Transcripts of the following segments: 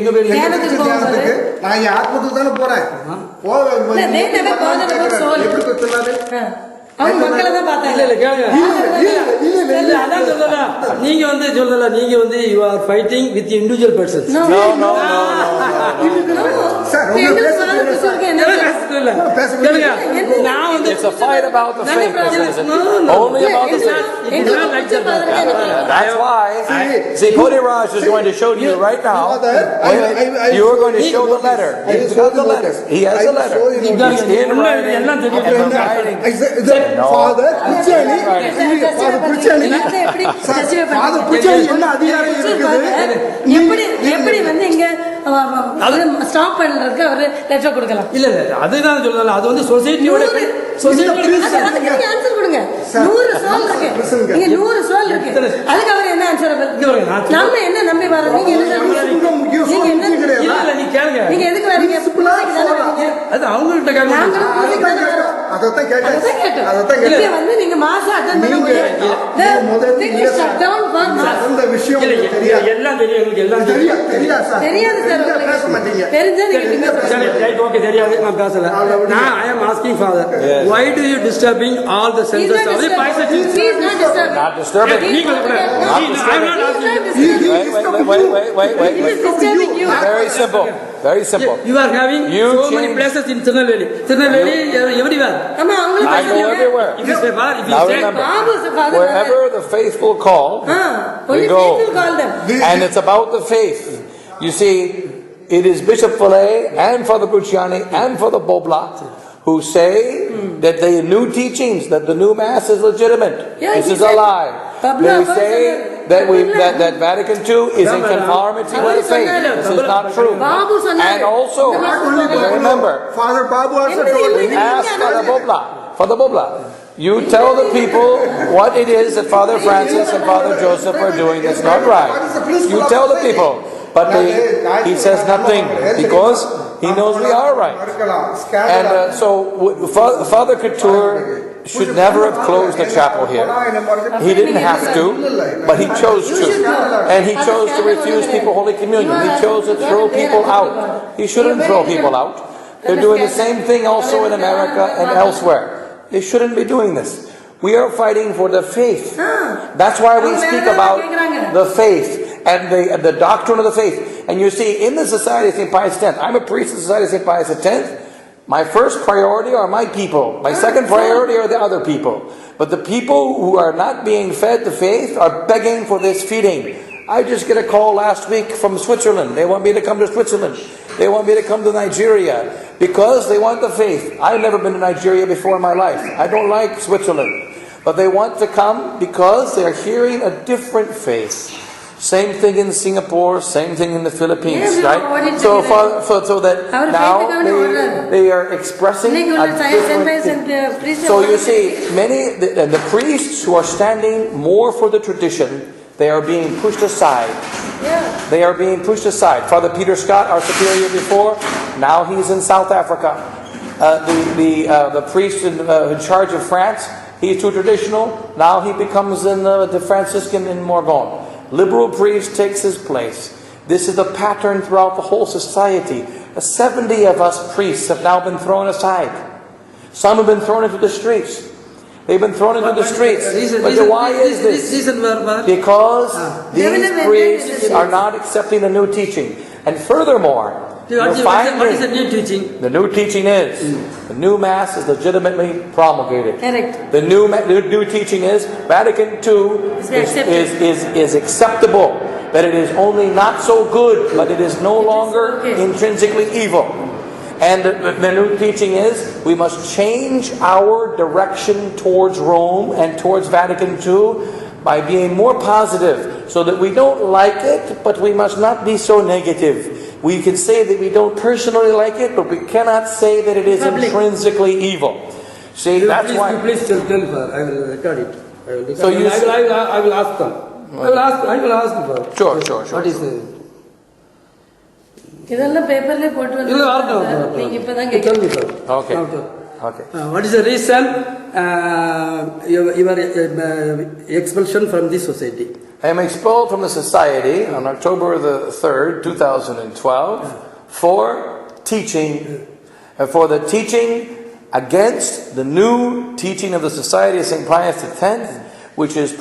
எங்க போய் தியானத்துக்கு நான் என் ஆத்மத்துக்கு தானே போறேன். அவங்க மக்களை தான் பார்த்தாங்க. இல்ல கேளுங்க, அதான் சொல்லல, நீங்க வந்து சொல்லல, நீங்க வந்து you are fighting with the individual persons. No. Sir கேளுங்க, நான் வந்து it's a fight about the faith. Only about the faith. That's why. See, Podiraj is going to show you right now. You are going to show the letter. He's got the letter. He has the letter. He's in writing. Father Puchani என்ன அதிகாரம் இருக்குது? எப்படி வந்து இங்க stop பண்றதுக்கு அவரு letter கொடுக்கலாம். இல்ல அதுதான் சொல்லல, அது வந்து சொசைட்டியோட ஆன்சர் கொடுங்க. 100 சோல் இருக்கு, இங்க 100 சோல் இருக்கு, அதுக்கு அவர் என்ன ஆன்சர்? நம்ம என்ன நம்பி வரோம்? நீங்க என்ன நீ கேளுங்க, நீங்க எதுக்கு வரீங்க? அது அவங்க கிட்ட கேளுங்க. அதத்தான் கேட்டேன். வந்து நீங்க மாசம் அட்டெண்ட் பண்ண முடியாது. அந்த விஷயம் தெரியாது. எல்லாம் தெரியும், உங்களுக்கு எல்லாம் தெரியாது. தெரியாது சார், தெரிஞ்சா நீங்க ஓகே, தெரியாது, நான் பேசல. நான் I am asking father, why do you disturbing all the senses of the Pfeiffer? He is not disturbing. Not disturbing. Wait. He is disturbing you. Very simple. Very simple. You are having so many places in Tirunelveli everywhere. I go everywhere. Now remember, wherever the faithful call, we go. And it's about the faith. You see, it is Bishop Fillet and Father Cruciani and Father Bobla who say that the new teachings, that the new Mass is legitimate. This is a lie. They say that Vatican II is in conformity with the faith. This is not true. And also, remember, Father Babu also told me. Ask Father Bobla. You tell the people what it is that Father Francis and Father Joseph are doing that's not right. You tell the people. But he says nothing because he knows we are right. And so Father Couture should never have closed the chapel here. He didn't have to, but he chose to. And he chose to refuse people Holy Communion. He chose to throw people out. He shouldn't throw people out. They're doing the same thing also in America and elsewhere. They shouldn't be doing this. We are fighting for the faith. That's why we speak about the faith and the doctrine of the faith. And you see, in the Society of St. Pius X, I'm a priest of the Society of St. Pius X. My first priority are my people. My second priority are the other people. But the people who are not being fed the faith are begging for this feeding. I just get a call last week from Switzerland. They want me to come to Switzerland. They want me to come to Nigeria because they want the faith. I've never been to Nigeria before in my life. I don't like Switzerland. But they want to come because they're hearing a different faith. Same thing in Singapore, same thing in the Philippines, right? So that now they are expressing a different thing. So you see, the priests who are standing more for the tradition, they are being pushed aside. They are being pushed aside. Father Peter Scott, our superior before, now he's in South Africa. The priest in charge of France, he's too traditional. Now he becomes the Franciscan in Morgon. Liberal priest takes his place. This is the pattern throughout the whole society. 70 of us priests have now been thrown aside. Some have been thrown into the streets. They've been thrown into the streets. But why is this? Because these priests are not accepting the new teaching. And furthermore, what is the new teaching? The new teaching is the new Mass is legitimately promulgated. Correct. The new teaching is Vatican II is acceptable. That it is only not so good, but it is no longer intrinsically evil. And the new teaching is we must change our direction towards Rome and towards Vatican II by being more positive, so that we don't like it, but we must not be so negative. We can say that we don't personally like it, but we cannot say that it is intrinsically evil. See, that's why. Please tell her. I will record it. So you. I will ask them. I will ask them. Sure. What is the? இதெல்லாம் பேப்பர்ல போட்டு வந்து நீங்க இப்பதான் கேக்குறீங்க. Okay. What is the reason your expulsion from this society? I am expelled from the society on October the 3rd, 2012 for teaching, for the teaching against the new teaching of the Society of St. Pius X, which is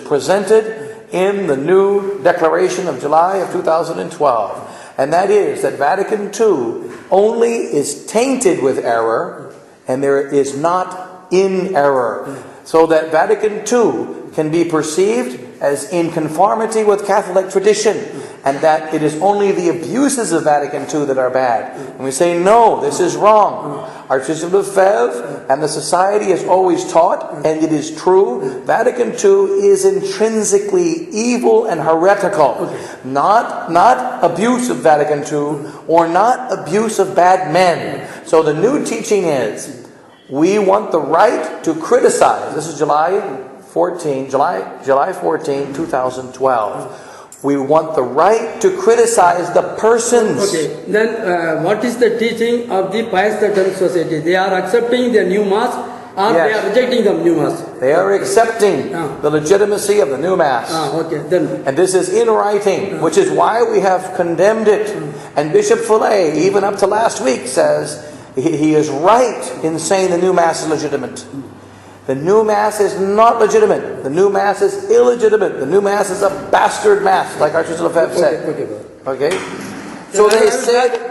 presented in the new declaration of July of 2012. And that is that Vatican II only is tainted with error, and there is not in error. So that Vatican II can be perceived as in conformity with Catholic tradition, and that it is only the abuses of Vatican II that are bad. And we say, no, this is wrong. Archbishop Lefebvre and the Society has always taught, and it is true, Vatican II is intrinsically evil and heretical. Not abuse of Vatican II, or not abuse of bad men. So the new teaching is, we want the right to criticize. This is July 14, 2012. We want the right to criticize the persons. Okay, then what is the teaching of the Pius X Society? They are accepting the new Mass, or Yes. they are rejecting the new Mass? They are accepting the legitimacy of the new Mass. Okay, then. And this is in writing, which is why we have condemned it. And Bishop Fillet, even up to last week, says he is right in saying the new Mass is legitimate. The new Mass is not legitimate. The new Mass is illegitimate. The new Mass is a bastard Mass, like Archbishop Lefebvre said. Okay. Okay? So they said